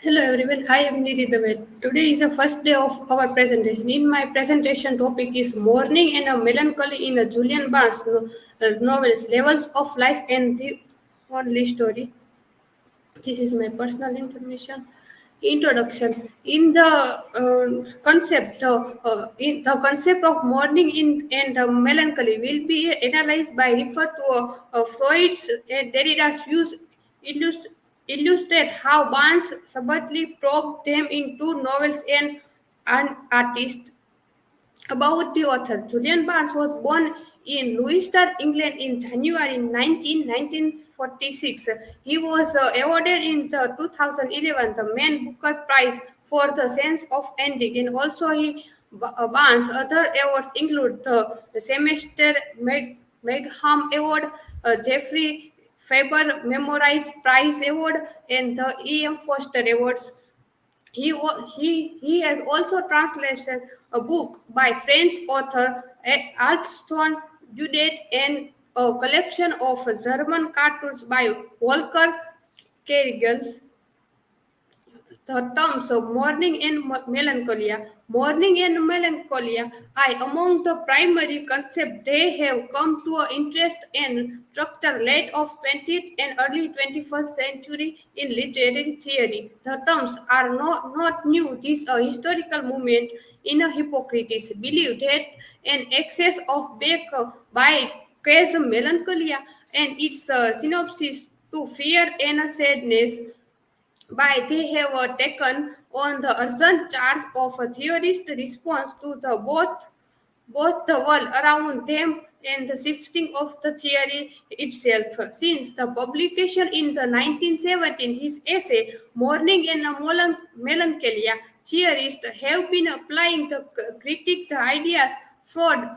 Hello everyone, I am Nidhi Dave. Today is the first day of our presentation. In my presentation topic is Mourning and a Melancholy in a Julian Barnes novels, Levels of Life and the Only Story. This is my personal information. Introduction. In the the concept of mourning and melancholy will be analyzed by refer to Freud's and Derrida's views illust- illustrate how Barnes subtly probed them into novels and an artist. About the author, Julian Barnes was born in Leicester, England in January 1946. He was awarded in the 2011 the Man Booker Prize for the Sense of Ending, and also Barnes' other awards include the Semester Megham Award, Jeffrey Faber Memorize Prize Award, and the E.M. Foster Awards. He has also translated a book by French author Alston Judith and a collection of German cartoons by Volker Kergels. The terms of mourning and melancholia. Mourning and melancholia are among the primary concepts they have come to interest and structure late of 20th and early 21st century in literary theory. The terms are not new. This historical movement in Hippocrates believed that an excess of bile causes melancholia and its synopsis to fear and sadness by they have taken on the urgent charge of a theorist response to the both the world around them and the shifting of the theory itself. Since the publication in the 1917, his essay Mourning and Melancholia, theorists have been applying the critique the ideas Freud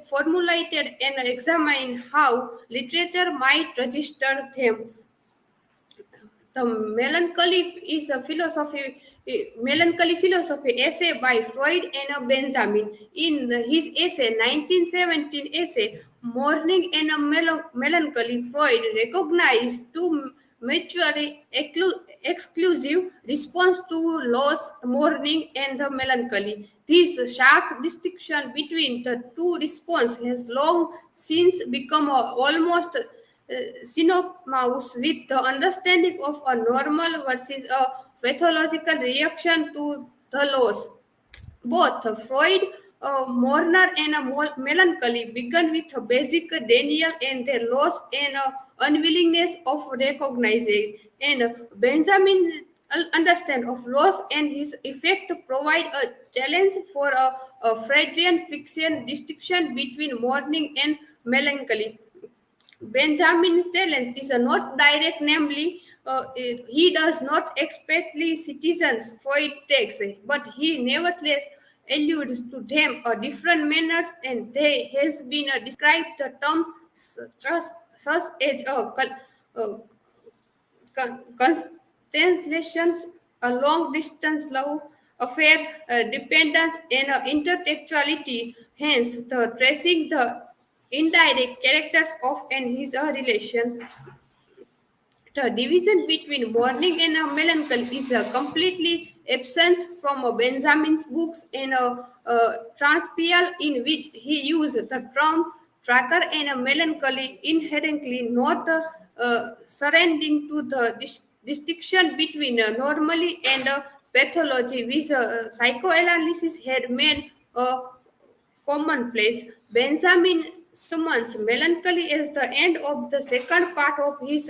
formulated and examine how literature might register them. The melancholy philosophy essay by Freud and Benjamin. In his essay 1917 essay Mourning and Melancholy, Freud recognized two mutually exclusive response to loss, mourning, and the melancholy. This sharp distinction between the two responses has long since become almost synonymous with the understanding of a normal versus a pathological reaction to the loss. Both Freud, mourner, and melancholy began with a basic denial and their loss and unwillingness of recognizing. And Benjamin understand of loss and his effect provide a challenge for a Freudian fiction distinction between mourning and melancholy. Benjamin's challenge is not direct, namely, he does not explicitly citizens Freud takes, but he nevertheless alludes to them a different manners, and they has been described the term such as uh, constellations, a long distance love affair, dependence, and intertextuality. Hence, the tracing the indirect characters of and his relation. The division between mourning and melancholy is completely absent from Benjamin's books and Transpial, in which he used the term tracker and melancholy inherently not surrendering to the distinction between normally and pathology, which psychoanalysis had made commonplace. Benjamin summons melancholy as the end of the second part of his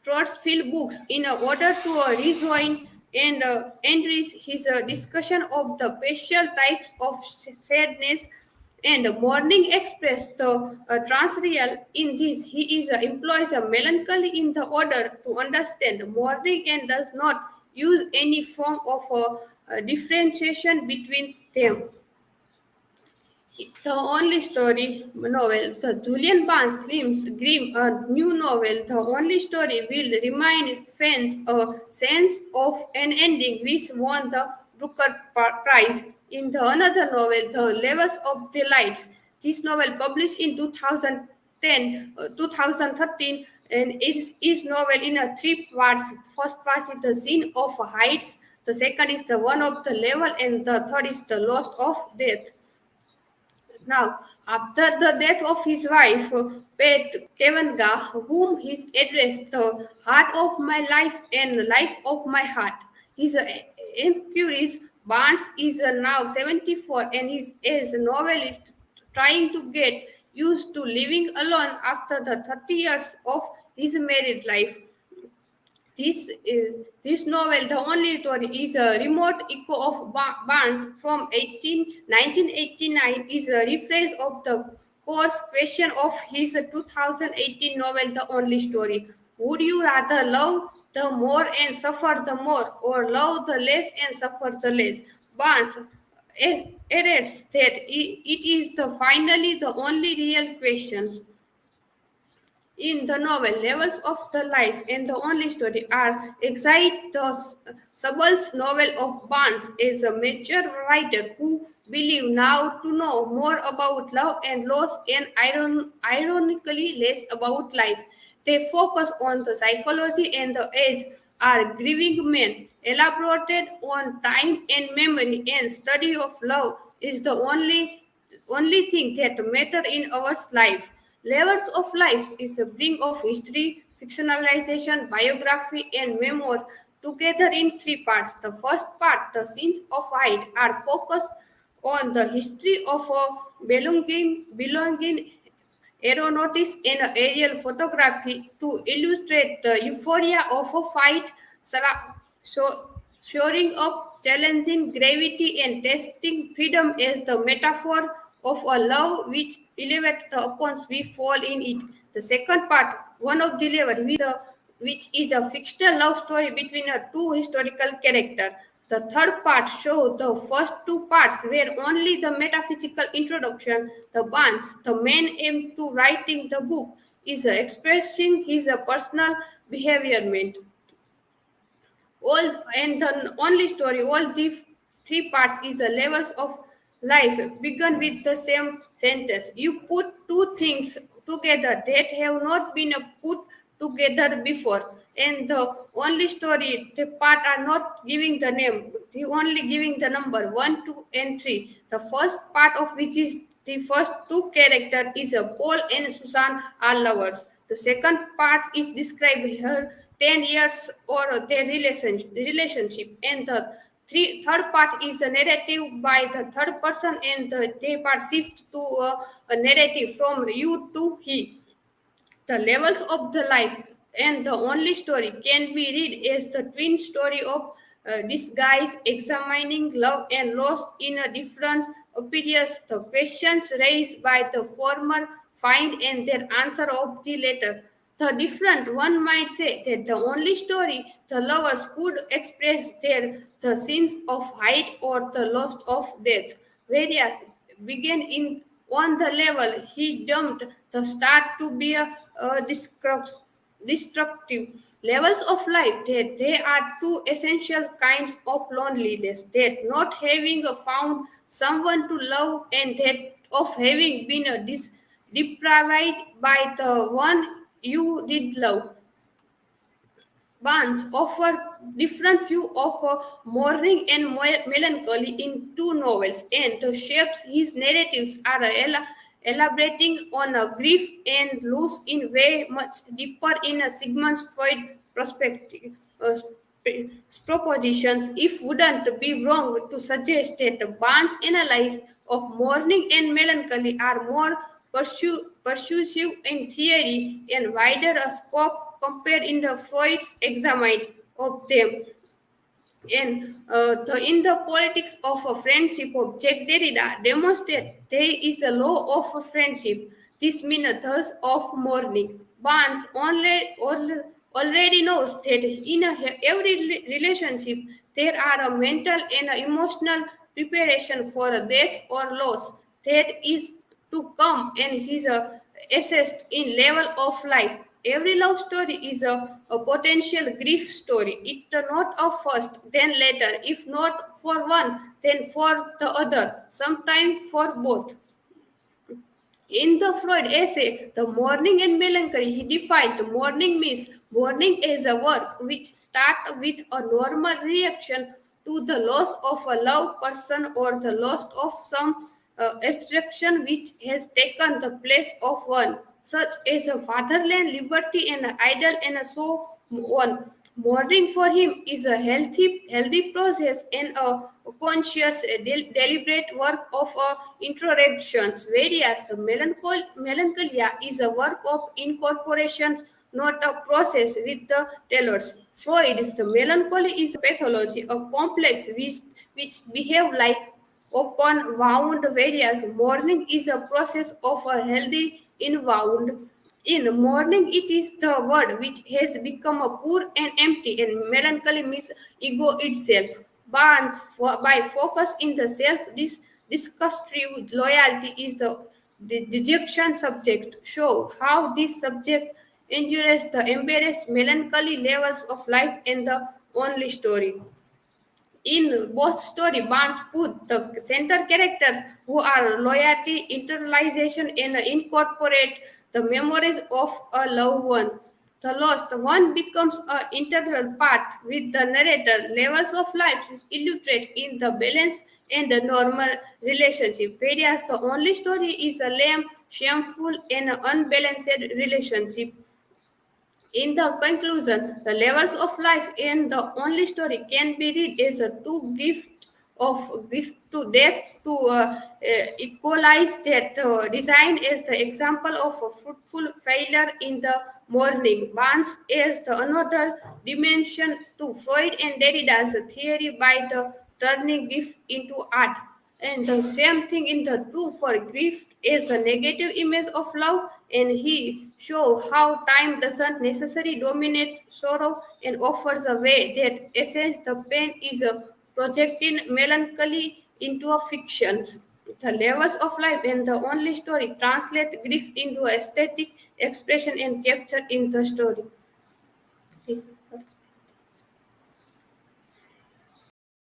Trotsfield books in order to rejoin and enrich his discussion of the special types of sadness and mourning expressed the transreal. In this, he is employs a melancholy in the order to understand mourning and does not use any form of differentiation between them. The only story novel, the Julian Barnes Slim's Grimm, a new novel, the only story will remind fans a sense of an ending which won the Booker Prize. In the another novel, The Levels of the Lights, this novel published in 2013 and it is novel in a three parts. First part is the scene of heights, the second is the one of the level, and the third is the loss of death. Now, after the death of his wife, Pet Kavanagh, whom he addressed the heart of my life and life of my heart, his inquiries, Barnes is now 74 and is a novelist trying to get used to living alone after the 30 years of his married life. This novel, The Only Story, is a remote echo of Barnes from 1989, is a rephrase of the course question of his 2018 novel, The Only Story. Would you rather love the more and suffer the more, or love the less and suffer the less? Barnes asserts that it is the finally the only real questions. In the novel, levels of the life and the only story are excite the Subbal's novel of Barnes is a major writer who believe now to know more about love and loss and ironically less about life. They focus on the psychology and the age are grieving men, elaborated on time and memory and study of love is the only thing that matter in our life. Layers of Life is the bring of history, fictionalization, biography, and memoir together in three parts. The first part, the scenes of height, are focused on the history of belonging aeronautics and aerial photography to illustrate the euphoria of a fight, showing up, challenging gravity, and testing freedom as the metaphor of a love which elevates the upon we fall in it. The second part, one of delivery, which is a fictional love story between a two historical characters. The third part shows the first two parts were only the metaphysical introduction. The Barnes, the main aim to writing the book, is expressing his personal behaviorment. All and the only story, all the three parts is the levels of life begun with the same sentence. You put two things together that have not been put together before. And the only story, the part are not giving the name, the only giving the number 1, 2, and 3. The first part of which is the first two character is a Paul and Susan are lovers. The second part is describe her 10 years or their relationship. And the third part is a narrative by the third person and they part shift to a narrative from you to he. The levels of the life and the only story can be read as the twin story of disguise, examining love and loss in a different periods. The questions raised by the former find and their answer of the latter. The different one might say that the only story the lovers could express their the sins of height or the loss of death. Whereas began in on the level he dumped the start to be a destructive levels of life that they are two essential kinds of loneliness that not having found someone to love and that of having been deprived by the one you did love. Barnes offer different view of mourning and melancholy in two novels, and the shapes his narratives are elaborating on a grief and loss in way much deeper in a Sigmund Freud perspective. Propositions, if wouldn't be wrong to suggest that Barnes' analysis of mourning and melancholy are more persuasive in theory and wider a scope compared in the Freud's examine of them. And in the politics of a friendship of Jacques Derrida demonstrate there is a law of a friendship. This means thus of mourning. Barnes already knows that in every relationship there are a mental and a emotional preparation for a death or loss that is to come and is assessed in level of life. Every love story is a potential grief story. It not a first, then later. If not for one, then for the other. Sometimes for both. In the Freud essay, The Mourning and Melancholy, he defined mourning means mourning is a work which starts with a normal reaction to the loss of a loved person or the loss of some abstraction which has taken the place of one, such as a fatherland, liberty, and an idol, and so on. Mourning for him is a healthy process and a conscious, deliberate work of introductions. Whereas the melancholia is a work of incorporation, not a process with the tellers. Freud's the melancholy is a pathology, a complex which behave like open wound, whereas mourning is a process of a healthy inbound. In mourning, it is the word which has become a poor and empty, and melancholy means ego itself. Barnes, by focus in the self, disgustive loyalty is the dejection subject. Show how this subject endures the embarrassed melancholy levels of life and the only story. In both story, Barnes put the center characters who are loyalty, internalization, and incorporate the memories of a loved one. The lost one becomes an integral part with the narrator. Levels of life is illustrated in the balance and the normal relationship, whereas the only story is a lame, shameful, and unbalanced relationship. In the conclusion, the levels of life in the only story can be read as a two gift to death to equalize that design as the example of a fruitful failure in the morning. Barnes is the another dimension to Freud and Derrida's theory by the turning gift into art. And the same thing in the true for grief is the negative image of love, and he show how time doesn't necessarily dominate sorrow and offers a way that essence the pain is a projecting melancholy into a fiction. The levels of life and the only story translate grief into aesthetic expression and capture in the story. This is the-